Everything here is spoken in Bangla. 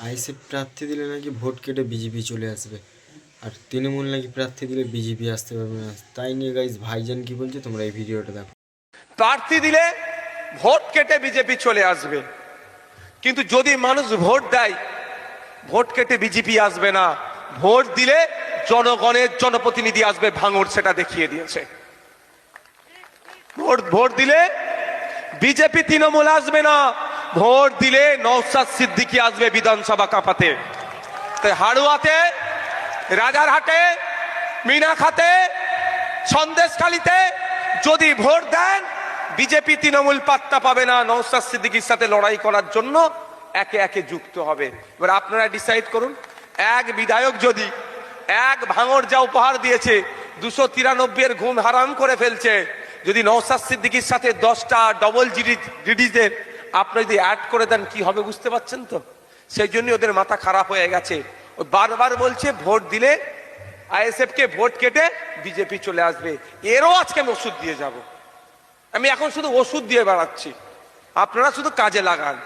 আইএসএফ প্রার্থী দিলে নাকি ভোট কেটে বিজেপি চলে আসবে, আর তৃণমূল নাকি প্রার্থী দিলে বিজেপি আসতে পারবে না। তাই নিয়ে গাইজ ভাইজান কি বলছে তোমরা এই ভিডিওটা দেখো। প্রার্থী দিলে ভোট কেটে বিজেপি চলে আসবে, কিন্তু যদি মানুষ ভোট দেয় ভোট কেটে বিজেপি আসবে না। ভোট দিলে জনগণের জনপ্রতিনিধি আসবে, ভাঙড় সেটা দেখিয়ে দিয়েছে। ভোট দিলে বিজেপি তৃণমূল আসবে না, ভোট দিলে নওশাদ সিদ্দিকী আসবে বিধানসভা কাঁপাতে। তাই হাড়ুয়াতে, রাজারহাটে, মিনাখাতে, সন্দেশখালীতে যদি ভোট দেন বিজেপি তৃণমূল পাত্তা পাবে না। নওশাদ সিদ্দিকীর সাথে লড়াই করার জন্য একে একে যুক্ত হবে। এবার আপনারা ডিসাইড করুন, এক বিধায়ক যদি এক ভাঙড় যা উপহার দিয়েছে 293 এর ঘুম হারাম করে ফেলছে, যদি নওশাদ সিদ্দিকীর সাথে 10টা ডবল ডিজিটের আপনি যদি অ্যাড করে দেন কি হবে বুঝতে পারছেন তো? সেই জন্য ওদের মাথা খারাপ হয়ে গেছে। ও বারবার বলছে ভোট দিলে আইএসএফ কে ভোট কেটে বিজেপি চলে আসবে। এরও আজকে আমি ওষুধ দিয়ে যাব। আমি এখন শুধু ওষুধ দিয়ে বেড়াচ্ছি, আপনারা শুধু কাজে লাগান।